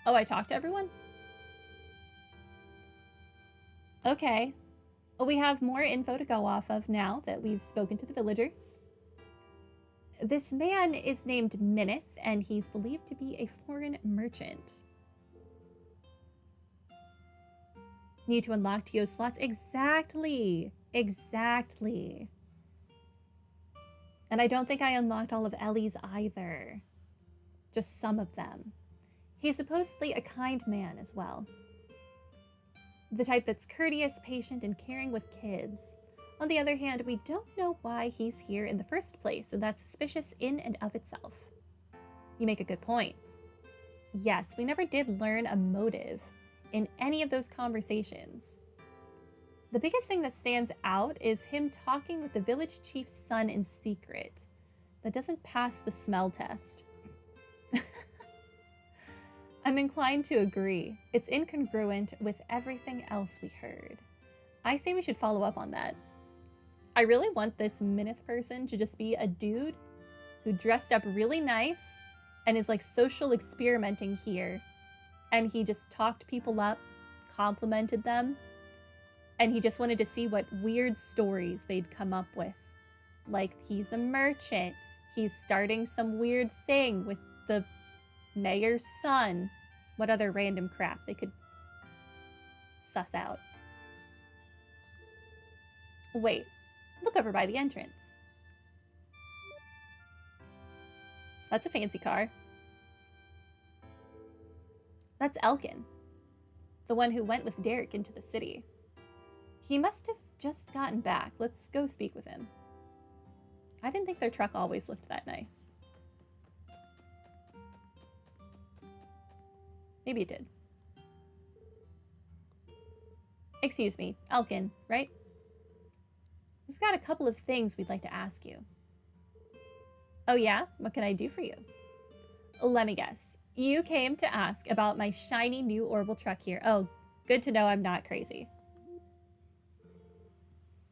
Oh, I talked to everyone? Okay. Well, we have more info to go off of now that we've spoken to the villagers. This man is named Minnith, and he's believed to be a foreign merchant. Need to unlock TO slots? Exactly. Exactly. And I don't think I unlocked all of Ellie's either. Just some of them. He's supposedly a kind man as well. The type that's courteous, patient, and caring with kids. On the other hand, we don't know why he's here in the first place, and that's suspicious in and of itself. You make a good point. Yes, we never did learn a motive in any of those conversations. The biggest thing that stands out is him talking with the village chief's son in secret. That doesn't pass the smell test. I'm inclined to agree. It's incongruent with everything else we heard. I say we should follow up on that. I really want this Minnith person to just be a dude who dressed up really nice and is like social experimenting here. And he just talked people up, complimented them, and he just wanted to see what weird stories they'd come up with. Like, he's a merchant. He's starting some weird thing with the mayor's son. What other random crap they could suss out. Wait, look over by the entrance. That's a fancy car. That's Elkin, the one who went with Derek into the city. He must have just gotten back. Let's go speak with him. I didn't think their truck always looked that nice. Maybe it did. Excuse me, Elkin, right? We've got a couple of things we'd like to ask you. Oh yeah? What can I do for you? Let me guess. You came to ask about my shiny new orbital truck here. Oh, good to know I'm not crazy.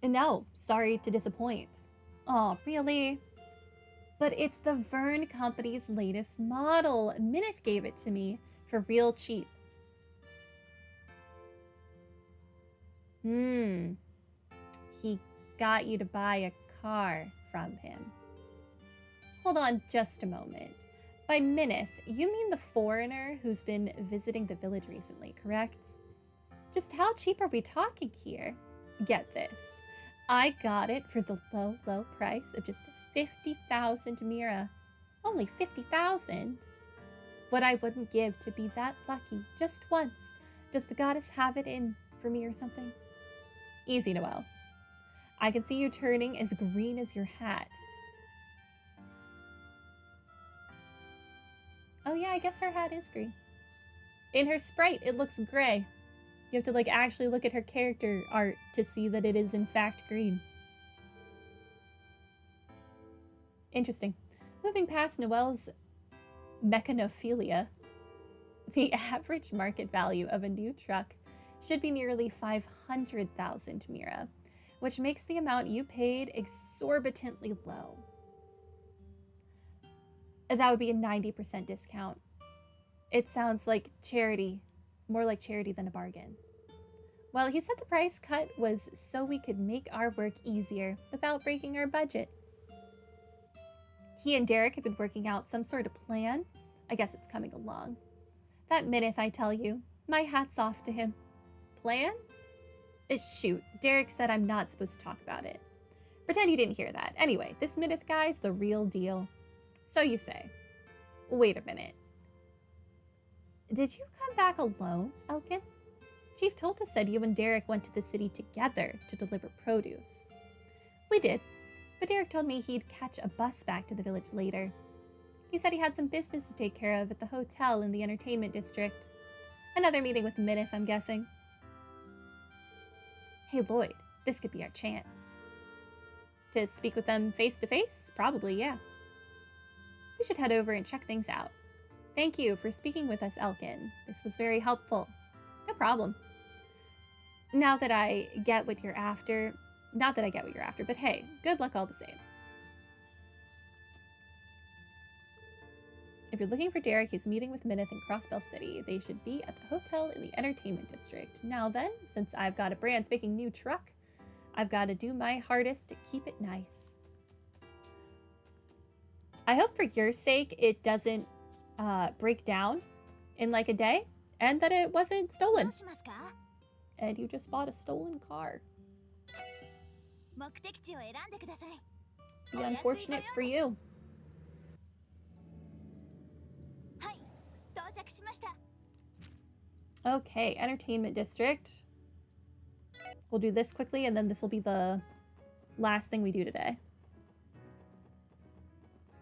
No, sorry to disappoint. Oh, really? But it's the Vern Company's latest model. Minnith gave it to me for real cheap. He got you to buy a car from him. Hold on just a moment. By Minnith, you mean the foreigner who's been visiting the village recently, correct? Just how cheap are we talking here? Get this. I got it for the low, low price of just 50,000 Mira. Only 50,000? What I wouldn't give to be that lucky just once. Does the goddess have it in for me or something? Easy, Noelle. I can see you turning as green as your hat. Oh yeah, I guess her hat is green. In her sprite, it looks gray. You have to like actually look at her character art to see that it is in fact green. Interesting. Moving past Noelle's mechanophilia, the average market value of a new truck should be nearly 500,000 Mira, which makes the amount you paid exorbitantly low. That would be a 90% discount. It sounds like charity, more like charity than a bargain. Well, he said the price cut was so we could make our work easier without breaking our budget. He and Derek have been working out some sort of plan. I guess it's coming along. That Minnith, I tell you, my hat's off to him. Plan? Shoot, Derek said I'm not supposed to talk about it. Pretend you didn't hear that. Anyway, this Minnith guy's the real deal. So you say. Wait a minute. Did you come back alone, Elkin? Chief Tolta said you and Derek went to the city together to deliver produce. We did, but Derek told me he'd catch a bus back to the village later. He said he had some business to take care of at the hotel in the entertainment district. Another meeting with Minnith, I'm guessing. Hey Lloyd, this could be our chance. To speak with them face to face? Probably, yeah. We should head over and check things out. Thank you for speaking with us, Elkin. This was very helpful. No problem. Now that I get what you're after, not that I get what you're after, but hey, good luck all the same. If you're looking for Derek, he's meeting with Minnith in Crossbell City. They should be at the hotel in the entertainment district. Now then, since I've got a brand spanking new truck, I've got to do my hardest to keep it nice. I hope for your sake it doesn't break down in like a day and that it wasn't stolen. And you just bought a stolen car. Be unfortunate for you. Okay, entertainment district. We'll do this quickly and then this will be the last thing we do today.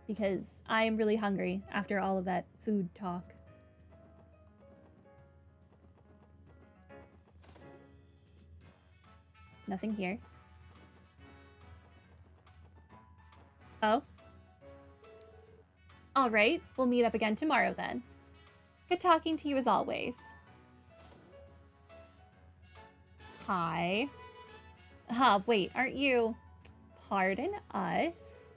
Because I am really hungry after all of that food talk. Nothing here. Oh. Alright, we'll meet up again tomorrow then. Good talking to you as always. Hi. Wait, aren't you? Pardon us?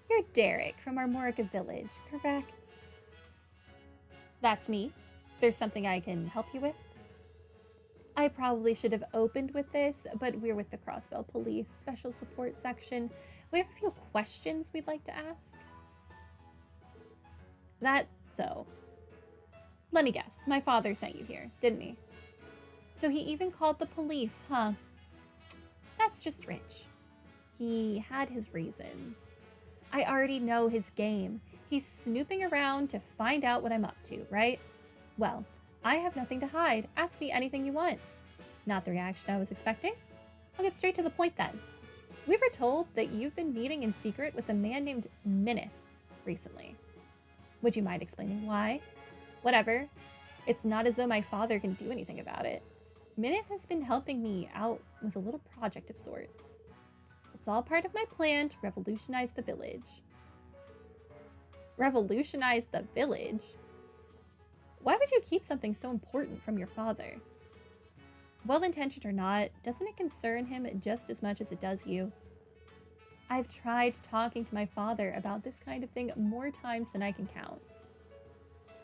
You're Derek from Armorica Village, correct? That's me. There's something I can help you with? I probably should have opened with this, but we're with the Crossbell Police Special Support Section. We have a few questions we'd like to ask. That so. Let me guess, my father sent you here, didn't he? So he even called the police, huh? That's just rich. He had his reasons. I already know his game. He's snooping around to find out what I'm up to, right? Well, I have nothing to hide. Ask me anything you want. Not the reaction I was expecting. I'll get straight to the point then. We were told that you've been meeting in secret with a man named Minnith recently. Would you mind explaining why? Whatever. It's not as though my father can do anything about it. Minnith has been helping me out with a little project of sorts. It's all part of my plan to revolutionize the village. Revolutionize the village? Why would you keep something so important from your father? Well-intentioned or not, doesn't it concern him just as much as it does you? I've tried talking to my father about this kind of thing more times than I can count.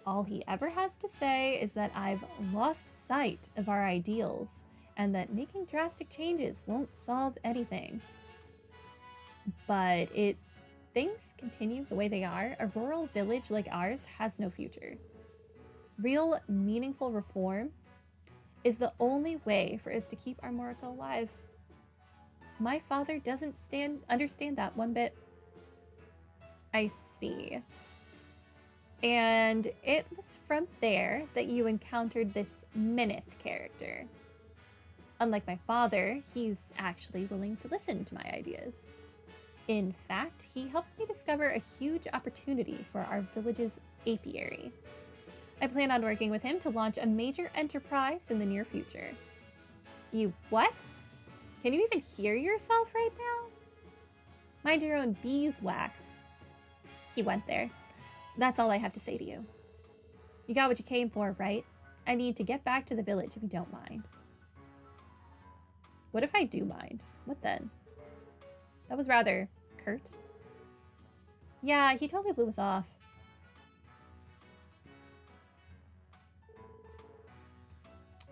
All he ever has to say is that I've lost sight of our ideals and that making drastic changes won't solve anything. But if things continue the way they are, a rural village like ours has no future. Real, meaningful reform is the only way for us to keep Armorica alive. My father doesn't understand that one bit. I see. And it was from there that you encountered this Minnith character. Unlike my father, he's actually willing to listen to my ideas. In fact, he helped me discover a huge opportunity for our village's apiary. I plan on working with him to launch a major enterprise in the near future. You what? Can you even hear yourself right now? Mind your own beeswax. He went there. That's all I have to say to you. You got what you came for, right? I need to get back to the village if you don't mind. What if I do mind? What then? That was rather curt. Yeah, he totally blew us off.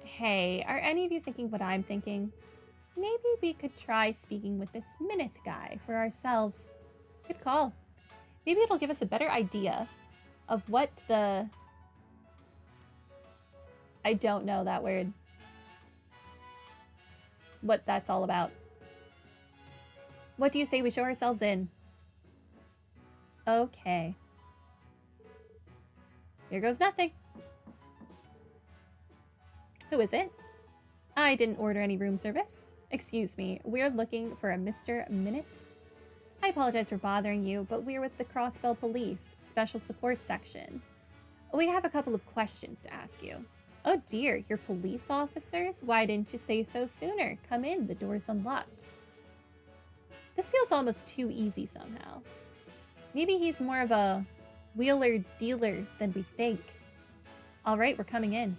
Hey, are any of you thinking what I'm thinking? Maybe we could try speaking with this Minnith guy for ourselves. Good call. Maybe it'll give us a better idea of what the... I don't know that word. What that's all about. What do you say we show ourselves in? Okay. Here goes nothing. Who is it? I didn't order any room service. Excuse me, we're looking for a Mr. Minnith. I apologize for bothering you, but we're with the Crossbell Police Special Support Section. We have a couple of questions to ask you. Oh dear, you're police officers? Why didn't you say so sooner? Come in, the door's unlocked. This feels almost too easy somehow. Maybe he's more of a wheeler-dealer than we think. All right, we're coming in.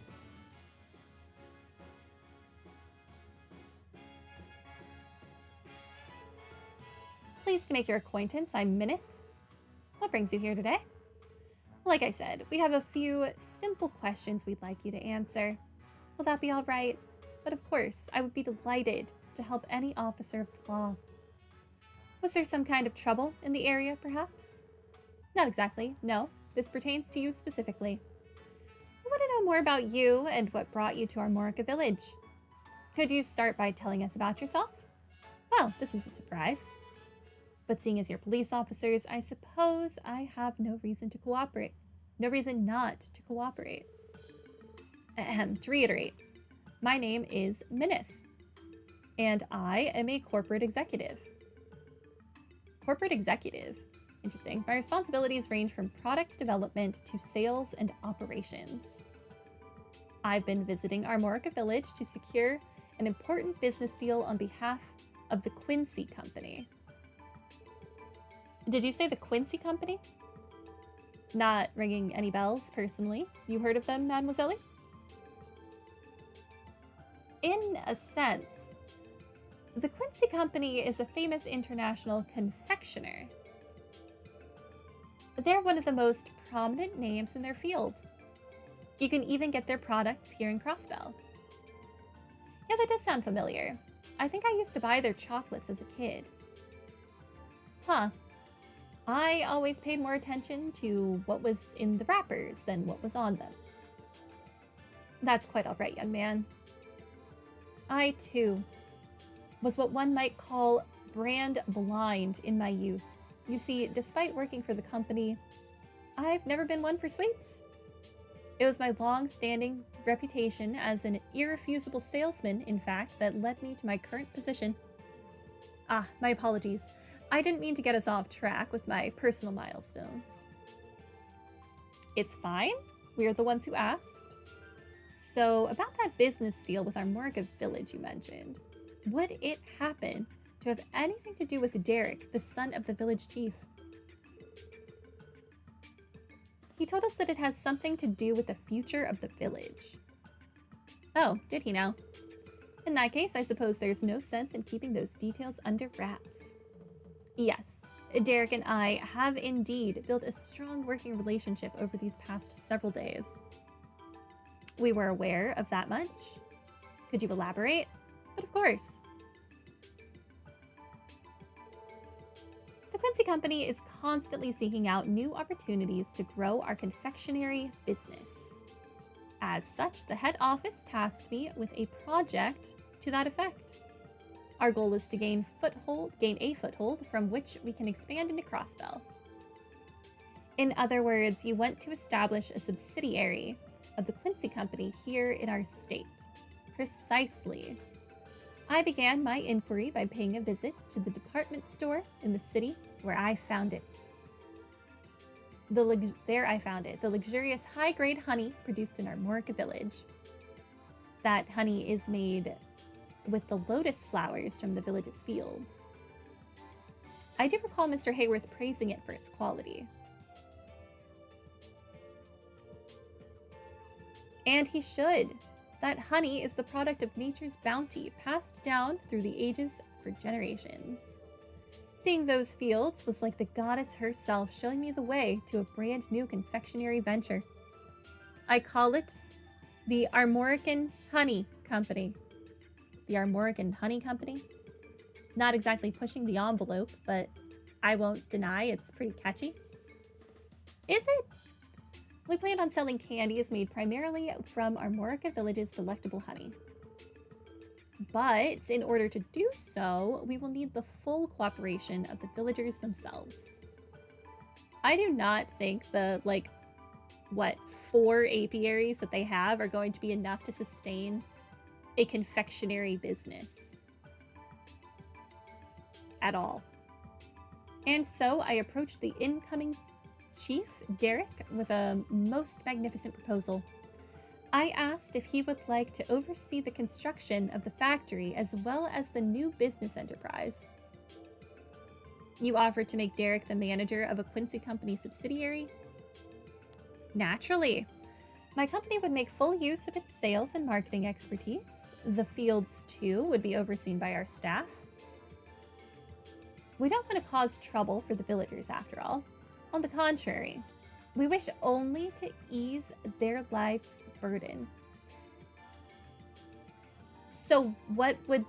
Pleased to make your acquaintance. I'm Minnith. What brings you here today? Like I said, we have a few simple questions we'd like you to answer. Will that be all right? But of course, I would be delighted to help any officer of the law. Was there some kind of trouble in the area, perhaps? Not exactly, no. This pertains to you specifically. I want to know more about you and what brought you to Armorica Village. Could you start by telling us about yourself? Well, this is a surprise. But seeing as you're police officers, I suppose I have no reason to cooperate. No reason not to cooperate. Ahem, to reiterate, my name is Minnith, and I am a corporate executive. Corporate executive? Interesting. My responsibilities range from product development to sales and operations. I've been visiting Armorica Village to secure an important business deal on behalf of the Quincy Company. Did you say the Quincy Company? Not ringing any bells, personally. You heard of them, Mademoiselle? In a sense, the Quincy Company is a famous international confectioner. They're one of the most prominent names in their field. You can even get their products here in Crossbell. Yeah, that does sound familiar. I think I used to buy their chocolates as a kid. Huh. I always paid more attention to what was in the wrappers than what was on them. That's quite all right, young man. I, too, was what one might call brand blind in my youth. You see, despite working for the company, I've never been one for sweets. It was my long-standing reputation as an irrefusable salesman, in fact, that led me to my current position. Ah, my apologies. I didn't mean to get us off track with my personal milestones. It's fine. We're the ones who asked. So, about that business deal with Armorica Village you mentioned, would it happen to have anything to do with Derek, the son of the village chief? He told us that it has something to do with the future of the village. Oh, did he now? In that case, I suppose there's no sense in keeping those details under wraps. Yes, Derek and I have indeed built a strong working relationship over these past several days. We were aware of that much. Could you elaborate? But of course. The Quincy Company is constantly seeking out new opportunities to grow our confectionery business. As such, the head office tasked me with a project to that effect. Our goal is to gain a foothold from which we can expand into Crossbell. In other words, you want to establish a subsidiary of the Quincy Company here in our state. Precisely. I began my inquiry by paying a visit to the department store in the city where I found it. There I found it, the luxurious high-grade honey produced in Armorica Village. That honey is made with the lotus flowers from the village's fields. I do recall Mr. Hayworth praising it for its quality. And he should. That honey is the product of nature's bounty, passed down through the ages for generations. Seeing those fields was like the goddess herself showing me the way to a brand new confectionery venture. I call it the Armorican Honey Company. The Armorican Honey Company? Not exactly pushing the envelope, but I won't deny it's pretty catchy. Is it? We plan on selling candies made primarily from Armorica Village's delectable honey. But in order to do so, we will need the full cooperation of the villagers themselves. I do not think the, 4 apiaries that they have are going to be enough to sustain a confectionery business. At all. And so I approached the incoming chief, Derek, with a most magnificent proposal. I asked if he would like to oversee the construction of the factory as well as the new business enterprise. You offered to make Derek the manager of a Quincy Company subsidiary? Naturally. My company would make full use of its sales and marketing expertise. The fields, too, would be overseen by our staff. We don't want to cause trouble for the villagers, after all. On the contrary, We wish only to ease their life's burden. So what would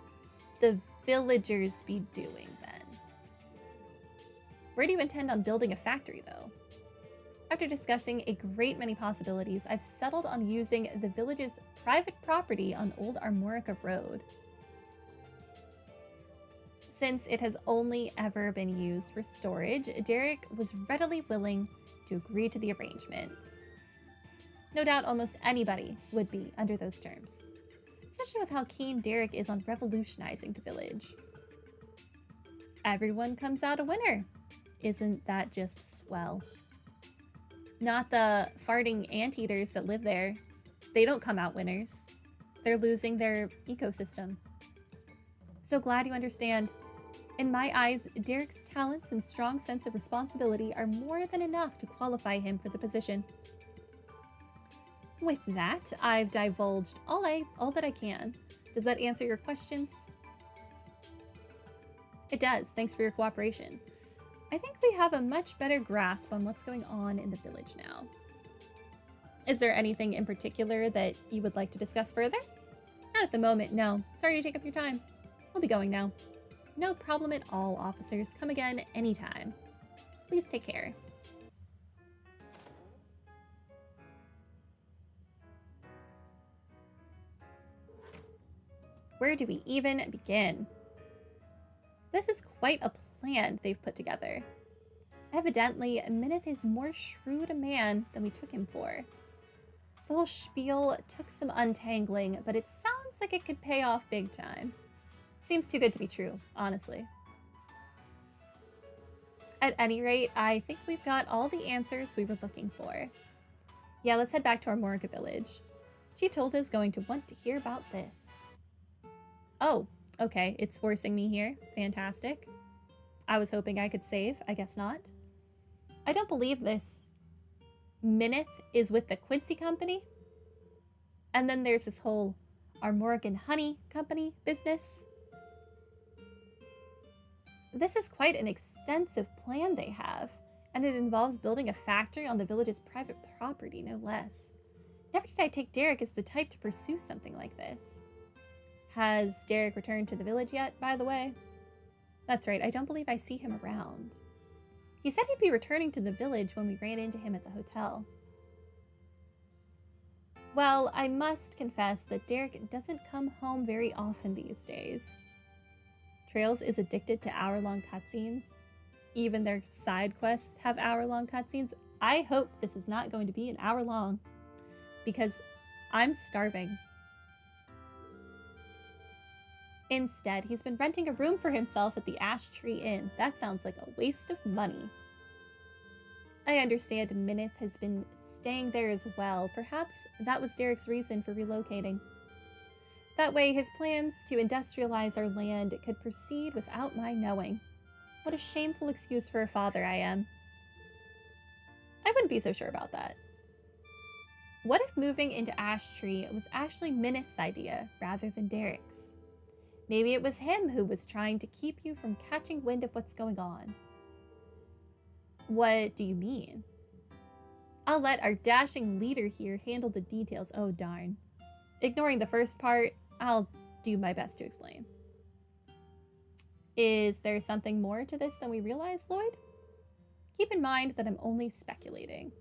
the villagers be doing then? Where do you intend on building a factory, though? After discussing a great many possibilities, I've settled on using the village's private property on Old Armorica Road. Since it has only ever been used for storage, Derek was readily willing to agree to the arrangements. No doubt almost anybody would be under those terms, especially with how keen Derek is on revolutionizing the village. Everyone comes out a winner. Isn't that just swell? Not the farting anteaters that live there. They don't come out winners. They're losing their ecosystem. So glad you understand. In my eyes, Derek's talents and strong sense of responsibility are more than enough to qualify him for the position. With that, I've divulged all that I can. Does that answer your questions? It does. Thanks for your cooperation. I think we have a much better grasp on what's going on in the village now. Is there anything in particular that you would like to discuss further? Not at the moment, no. Sorry to take up your time. We'll be going now. No problem at all, officers. Come again anytime. Please take care. Where do we even begin? This is quite a plan they've put together. Evidently, Minnith is more shrewd a man than we took him for. The whole spiel took some untangling, but it sounds like it could pay off big time. Seems too good to be true, honestly. At any rate, I think we've got all the answers we were looking for. Yeah, let's head back to our Morga village. Chief Tolta is going to want to hear about this. Oh, okay, it's forcing me here. Fantastic. I was hoping I could save. I guess not. I don't believe this. Minnith is with the Quincy Company? And then there's this whole Armorican Honey Company business. This is quite an extensive plan they have, and it involves building a factory on the village's private property, no less. Never did I take Derek as the type to pursue something like this. Has Derek returned to the village yet, by the way? That's right, I don't believe I see him around. He said he'd be returning to the village when we ran into him at the hotel. Well, I must confess that Derek doesn't come home very often these days. Trails is addicted to hour-long cutscenes. Even their side quests have hour-long cutscenes. I hope this is not going to be an hour long, because I'm starving. Instead, he's been renting a room for himself at the Ash Tree Inn. That sounds like a waste of money. I understand Minnith has been staying there as well. Perhaps that was Derek's reason for relocating. That way, his plans to industrialize our land could proceed without my knowing. What a shameful excuse for a father I am. I wouldn't be so sure about that. What if moving into Ash Tree was actually Minnith's idea rather than Derek's? Maybe it was him who was trying to keep you from catching wind of what's going on. What do you mean? I'll let our dashing leader here handle the details. Oh, darn. Ignoring the first part, I'll do my best to explain. Is there something more to this than we realize, Lloyd? Keep in mind that I'm only speculating,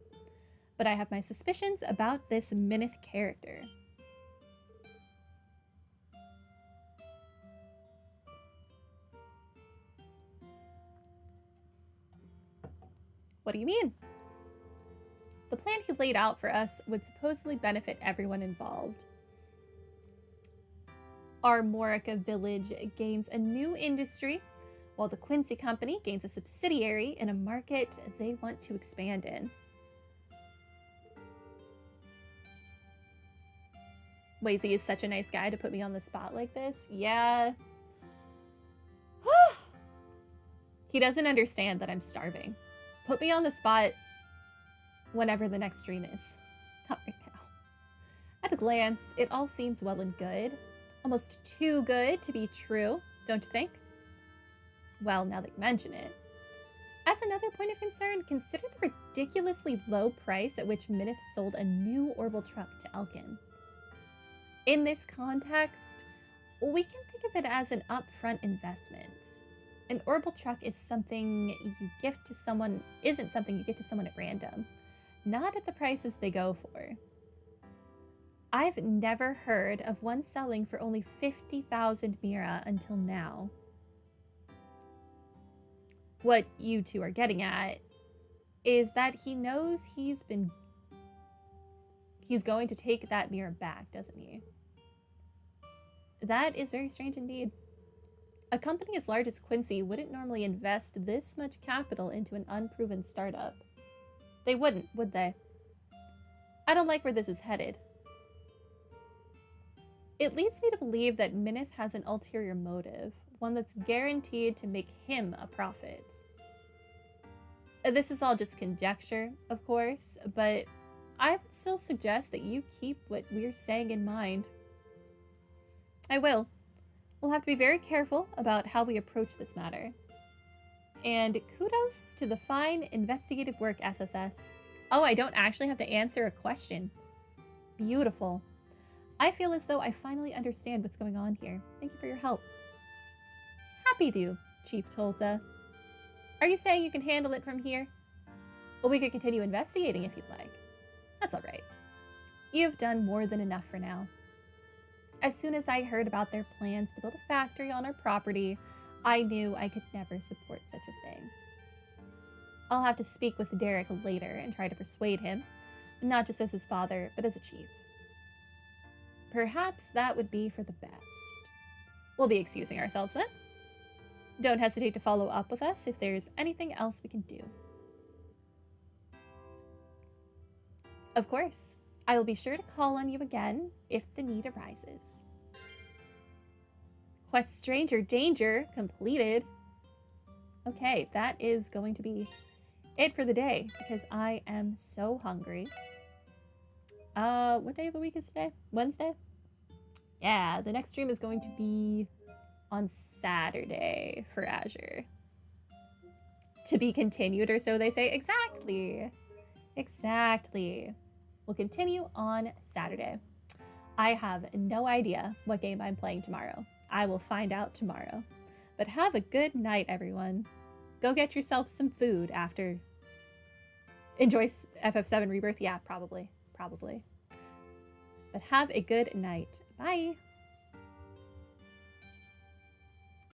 but I have my suspicions about this Minnith character. What do you mean? The plan he laid out for us would supposedly benefit everyone involved. Armorica Village gains a new industry, while the Quincy Company gains a subsidiary in a market they want to expand in. Wazy is such a nice guy to put me on the spot like this. Yeah. He doesn't understand that I'm starving. Put me on the spot whenever the next stream is. Not right now. At a glance, it all seems well and good. Almost too good to be true, don't you think? Well, now that you mention it. As another point of concern, consider the ridiculously low price at which Minnith sold a new orbital truck to Elkin. In this context, we can think of it as an upfront investment. An orbital truck is something you gift to someone, isn't something you give to someone at random, not at the prices they go for. I've never heard of one selling for only 50,000 mira until now. What you two are getting at is that he knows he's going to take that mirror back, doesn't he? That is very strange indeed. A company as large as Quincy wouldn't normally invest this much capital into an unproven startup. They wouldn't, would they? I don't like where this is headed. It leads me to believe that Minnith has an ulterior motive, one that's guaranteed to make him a profit. This is all just conjecture, of course, but I would still suggest that you keep what we're saying in mind. I will. We'll have to be very careful about how we approach this matter. And kudos to the fine investigative work, SSS. Oh, I don't actually have to answer a question. Beautiful. I feel as though I finally understand what's going on here. Thank you for your help. Happy to, Chief Tolta. Are you saying you can handle it from here? Well, we could continue investigating if you'd like. That's all right. You've done more than enough for now. As soon as I heard about their plans to build a factory on our property, I knew I could never support such a thing. I'll have to speak with Derek later and try to persuade him, not just as his father, but as a chief. Perhaps that would be for the best. We'll be excusing ourselves then. Don't hesitate to follow up with us if there's anything else we can do. Of course, I will be sure to call on you again if the need arises. Quest Stranger Danger completed. Okay, that is going to be it for the day because I am so hungry. What day of the week is today? Wednesday? Yeah, the next stream is going to be on Saturday for Azure. To be continued, or so they say. Exactly. Exactly. We'll continue on Saturday. I have no idea what game I'm playing tomorrow. I will find out tomorrow. But have a good night, everyone. Go get yourself some food after. Enjoy FF7 Rebirth? Yeah, probably. But have a good night. Bye.